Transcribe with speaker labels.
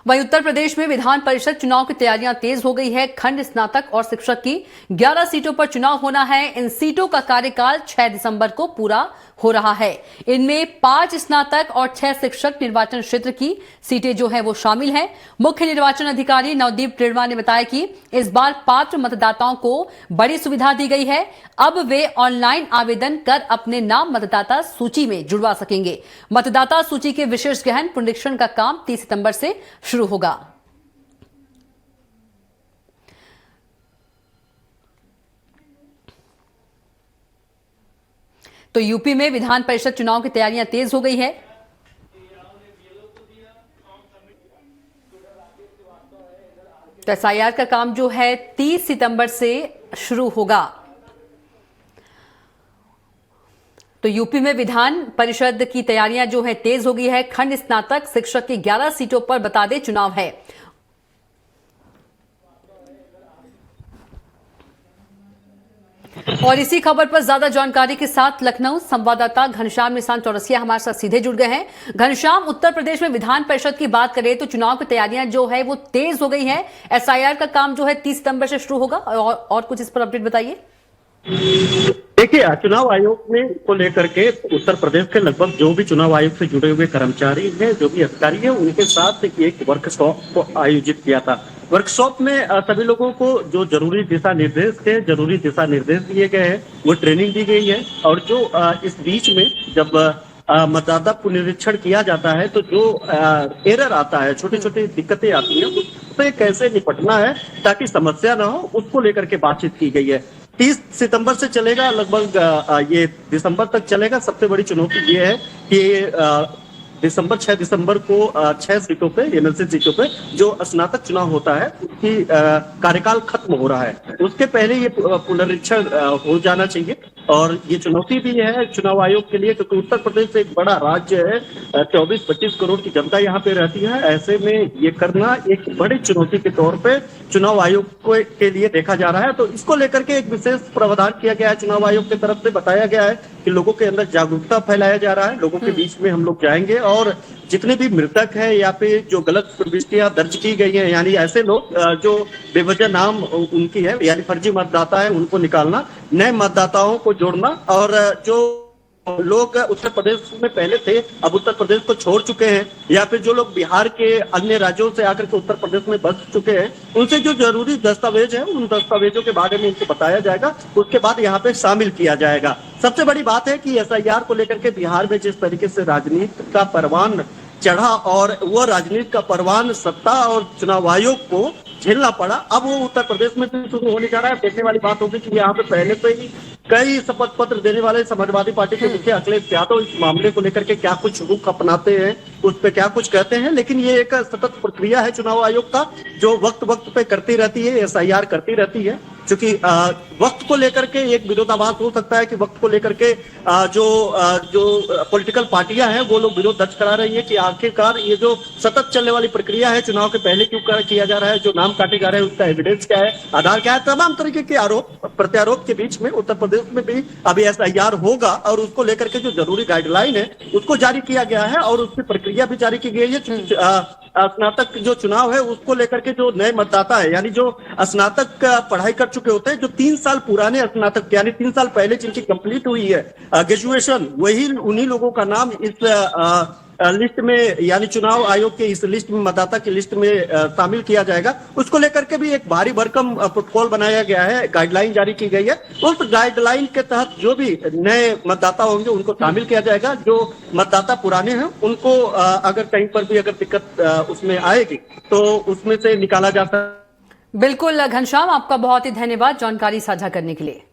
Speaker 1: वहीं उत्तर प्रदेश में विधान परिषद चुनाव की तैयारियां तेज हो गई है। खंड स्नातक और शिक्षक की 11 सीटों पर चुनाव होना है। इन सीटों का कार्यकाल 6 दिसंबर को पूरा हो रहा है। इनमें 5 स्नातक और 6 शिक्षक निर्वाचन क्षेत्र की सीटें जो है वो शामिल हैं। मुख्य निर्वाचन अधिकारी नवदीप ट्रेडवा ने बताया कि इस बार पात्र मतदाताओं को बड़ी सुविधा दी गई है। अब वे ऑनलाइन आवेदन कर अपने नाम मतदाता सूची में जुड़वा सकेंगे। मतदाता सूची के विशेष गहन पुनरीक्षण का काम 30 सितंबर से शुरू होगा। तो यूपी में विधान परिषद चुनाव की तैयारियां तेज हो गई है। तो एसआईआर का काम जो है 30 सितंबर से शुरू होगा। तो यूपी में विधान परिषद की तैयारियां जो है तेज हो गई है। खंड स्नातक शिक्षक की 11 सीटों पर बता दें चुनाव है। और इसी खबर पर ज्यादा जानकारी के साथ लखनऊ संवाददाता घनश्याम निशान चौरसिया हमारे साथ सीधे जुड़ गए हैं। घनश्याम, उत्तर प्रदेश में विधान परिषद की बात करें तो चुनाव की तैयारियां जो है वो तेज हो गई है। एसआईआर का काम जो है 30 सितंबर से शुरू होगा और कुछ इस पर अपडेट बताइए।
Speaker 2: देखिए, चुनाव आयोग ने को लेकर के उत्तर प्रदेश के लगभग जो भी चुनाव आयोग से जुड़े हुए कर्मचारी हैं, जो भी अधिकारी हैं, उनके साथ एक वर्कशॉप को आयोजित किया था। वर्कशॉप में सभी लोगों को जो जरूरी दिशा निर्देश दिए गए हैं, वो ट्रेनिंग दी गई है। और जो इस बीच में जब मतदाता पुनरीक्षण किया जाता है तो जो एरर आता है, छोटी छोटी दिक्कतें आती हैं, उससे कैसे निपटना है ताकि समस्या ना हो, उसको लेकर के बातचीत की गई है। 30 सितंबर से चलेगा, लगभग ये दिसंबर तक चलेगा। सबसे बड़ी चुनौती ये है कि 6 दिसंबर को 6 सीटों पे, एमएलसी सीटों पे जो स्नातक चुनाव होता है उसकी कार्यकाल खत्म हो रहा है। उसके पहले ये पुनरीक्षण हो जाना चाहिए। और ये चुनौती भी है चुनाव आयोग के लिए, क्योंकि उत्तर प्रदेश एक बड़ा राज्य है, 24-25 करोड़ की जनता यहाँ पे रहती है। ऐसे में ये करना एक बड़ी चुनौती के तौर पे चुनाव आयोग के लिए देखा जा रहा है। तो इसको लेकर के एक विशेष प्रावधान किया गया है। चुनाव आयोग की तरफ से बताया गया है कि लोगों के अंदर जागरूकता फैलाया जा रहा है। लोगों के बीच में हम लोग जाएंगे और जितने भी मृतक है या फिर जो गलत प्रविष्टियां दर्ज की गई हैं, यानी ऐसे लोग जो बेवजह नाम उनकी है, यानी फर्जी मतदाता है, उनको निकालना, नए मतदाताओं को जोड़ना, और जो लोग उत्तर प्रदेश में पहले थे अब उत्तर प्रदेश को छोड़ चुके हैं, या फिर जो लोग बिहार के अन्य राज्यों से आकर के उत्तर प्रदेश में बस चुके हैं, उनसे जो जरूरी दस्तावेज है उन दस्तावेजों के बारे में उनको बताया जाएगा। उसके बाद यहाँ पे शामिल किया जाएगा। सबसे बड़ी बात है कि एसआईआर को लेकर के बिहार में जिस तरीके से राजनीति का परवान चढ़ा, और वह राजनीति का परवान सत्ता और चुनाव आयोग को झेलना पड़ा, अब वो उत्तर प्रदेश में भी शुरू होने जा रहा है। देखने वाली बात होगी कि यहाँ पे पहले से ही कई शपथ पत्र देने वाले समाजवादी पार्टी के मुखिया अखिलेश यादव इस मामले को लेकर के क्या कुछ रुख अपनाते हैं, उस पर क्या कुछ कहते हैं। लेकिन ये एक सतत प्रक्रिया है चुनाव आयोग का, जो वक्त पे करती रहती है, एसआईआर करती रहती है। क्योंकि वक्त को लेकर के एक विरोधाभास हो सकता है कि वक्त को लेकर के जो पॉलिटिकल पार्टियां हैं वो लोग विरोध दर्ज करा रही है कि आखिरकार ये जो सतत चलने वाली प्रक्रिया है, चुनाव के पहले क्यों किया जा रहा है, जो नाम काटे जा रहे हैं उसका एविडेंस क्या है, आधार क्या है, तमाम तरीके के आरोप प्रत्यारोप के बीच में उत्तर प्रदेश में भी अभी एसआईआर होगा। और उसको लेकर के जो जरूरी गाइडलाइन है उसको जारी किया गया है और उसकी प्रक्रिया भी जारी की गई है। स्नातक जो चुनाव है उसको लेकर के जो नए मतदाता है, यानी जो स्नातक पढ़ाई कर चुके होते हैं, जो 3 साल पुराने स्नातक, यानी 3 साल पहले जिनकी कंप्लीट हुई है ग्रेजुएशन, वही उन्हीं लोगों का नाम इस लिस्ट में, यानी चुनाव आयोग के इस लिस्ट में, मतदाता की लिस्ट में शामिल किया जाएगा। उसको लेकर के भी एक भारी भरकम प्रोटोकॉल बनाया गया है, गाइडलाइन जारी की गई है। उस गाइडलाइन के तहत जो भी नए मतदाता होंगे उनको शामिल किया जाएगा। जो मतदाता पुराने हैं उनको अगर कहीं पर भी अगर दिक्कत उसमें आएगी तो उसमें से निकाला जा सकता है।
Speaker 1: बिल्कुल घनश्याम, आपका बहुत ही धन्यवाद जानकारी साझा करने के लिए।